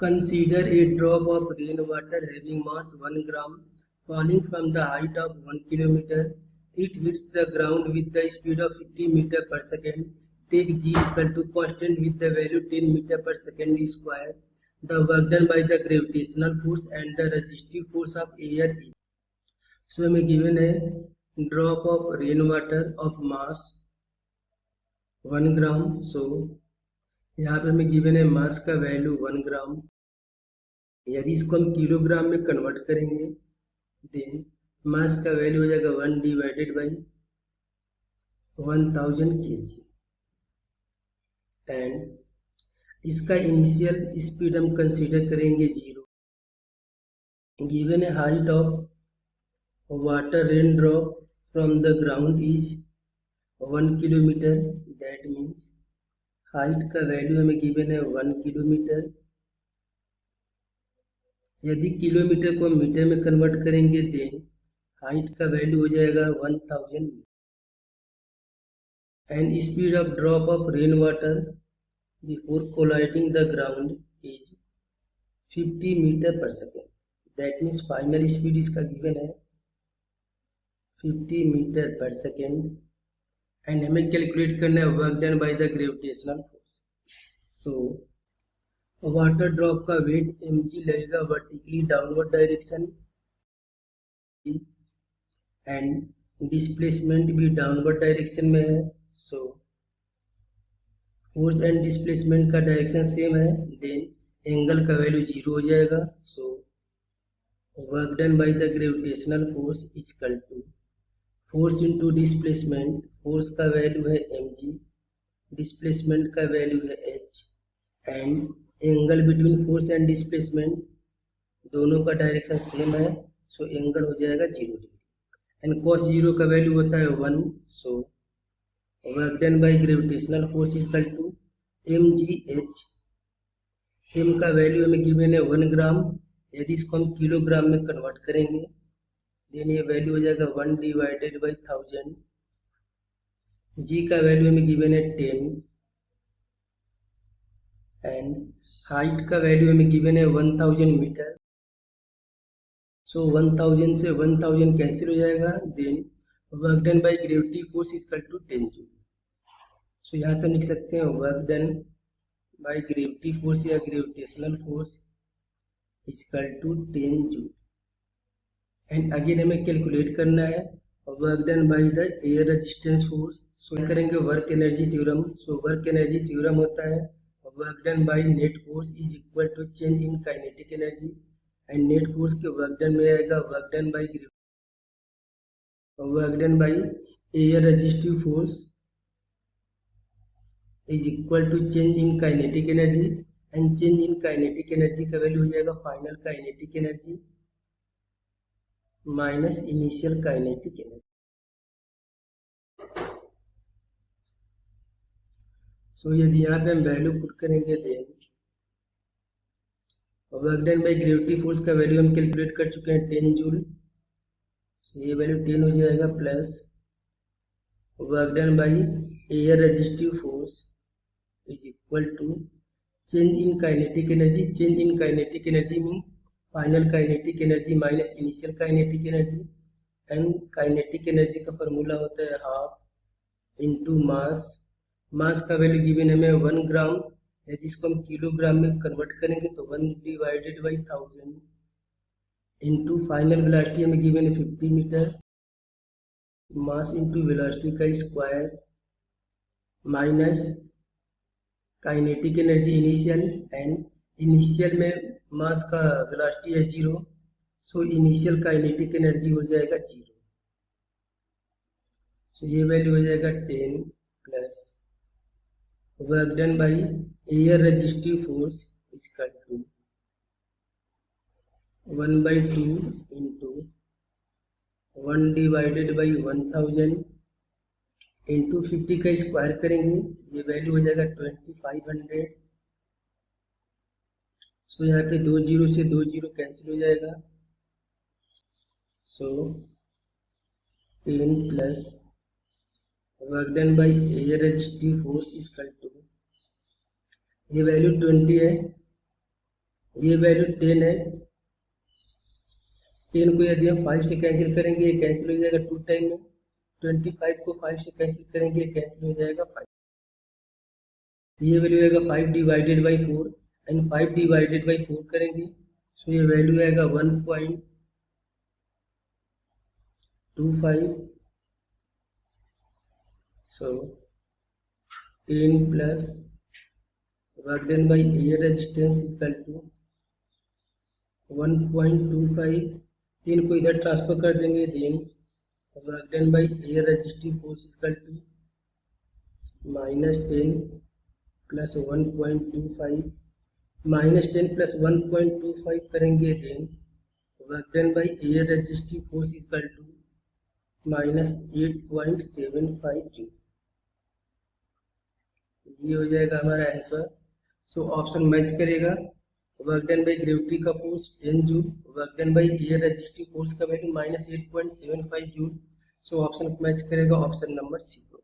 Consider a drop of rainwater having mass 1 gram falling from the height of 1 kilometer. It hits the ground with the speed of 50 meter per second. Take G is equal to constant with the value 10 meter per second square. The work done by the gravitational force and the resistive force of air is. So हमें given है drop of rainwater of mass 1 gram. So यहाँ पे हमें given है mass का value 1 gram. यदि इसको हम किलोग्राम में कन्वर्ट करेंगे देन मास का वैल्यू हो जाएगा 1 डिवाइडेड बाई 1000 kg एंड इसका इनिशियल स्पीड हम कंसीडर करेंगे 0। Given A height of water rain drop from the ground is 1 kilometre. That means height का वैल्यू हमें गिवन है 1 किलोमीटर। यदि किलोमीटर को मीटर में कन्वर्ट करेंगे देन हाइट का वैल्यू हो जाएगा 1000 and speed of drop of rain water before colliding the ground is 50 metre per second. That means final speed इसका गिवन है 50 मीटर पर सेकेंड एंड हमें कैलकुलेट करना है work done by the gravitational force. So water drop का weight mg लगेगा vertically downward direction and displacement भी downward direction में है। सो फोर्स एंड डिस्प्लेसमेंट का डायरेक्शन सेम है देन एंगल का वैल्यू 0 हो जाएगा। So work done by the gravitational force is equal to force into displacement. Force का वैल्यू है mg, डिस्प्लेसमेंट का वैल्यू है h and angle between force and displacement दोनों का डायरेक्शन सेम है। सो एंगल हो जाएगा 0 डिग्री एंड cos 0 का वैल्यू होता है 1। So work done by gravitational force is equal to mgh। m का वैल्यू हमें गिवन है 1 ग्राम। यदि इसको हम किलोग्राम में कन्वर्ट करेंगे देन ये वैल्यू हो जाएगा 1 डिवाइडेड बाई 1000। g का वैल्यू हमें गिवन है 10 एंड हाइट का वैल्यू हमें गिवन है 1000 मीटर। सो 1000 से 1000 कैंसिल हो जाएगा then work done by gravity force is equal to 10 joule. So यहाँ से लिख सकते हैं work done by gravity force या gravitational force is equal to 10 joule and again हमें कैलकुलेट करना है work done by the air resistance force. So करेंगे work energy theorem. So work energy theorem होता है work done by net force is equal to change in kinetic energy and net force के work done में आएगा work done by air resistive force is equal to change in kinetic energy and change in kinetic energy का value हो जाएगा final kinetic energy minus initial kinetic energy. So यदि यहाँ पे हम वैल्यू पुट करेंगे then work done by gravity force का value हम कैलकुलेट कर चुके हैं 10 जूल। ये वैल्यू 10 हो जाएगा plus work done by air resistive force is equal to change in kinetic energy. Change in kinetic energy means final kinetic energy minus initial kinetic energy and kinetic energy का formula होता है half into mass. मास का value given हमें 1 ग्राम है जिसको हम kilogram में convert करेंगे तो 1 divided by 1000 into final velocity हमें गिवन है 50 मीटर मास इंटू वेलोसिटी का square minus kinetic energy initial and initial में मास का वेलोसिटी है 0। सो इनिशियल काइनेटिक एनर्जी हो जाएगा 0। सो ये वैल्यू हो जाएगा 10 plus work done by air resistive force is equal to 1/2 into 1 divided by 1000 into 50 का स्क्वायर करेंगे ये वैल्यू हो जाएगा 2500। सो यहाँ पे 2 जीरो से 2 जीरो कैंसिल हो जाएगा। So 10 plus work done by air resistive force is equal to ये वैल्यू 20 है ये वैल्यू 10 है। 10 को यदि हम 5 से कैंसिल करेंगे ये कैंसिल हो जाएगा 2 टाइम में। 25 को 5 से कैंसिल करेंगे ये कैंसिल हो जाएगा 5। ये वैल्यू आएगा 5 divided by 4 and 5 divided by 4 करेंगे सो ये वैल्यू आएगा 1.25। So 10 plus work done by air resistance is equal to 1.25। 3 को इधर ट्रांसफर कर देंगे, then work done by air resistive force is equal to -10 plus 1.25 -10 plus 1.25 करेंगे, then work done by air resistive force is equal to -8.75 joule. ये हो जाएगा हमारा answer. सो option match करेगा। वर्क डन बाई ग्रेविटी का force 10 joule, work done by air resistive force का value -8.75 joule. So option match करेगा option number सी।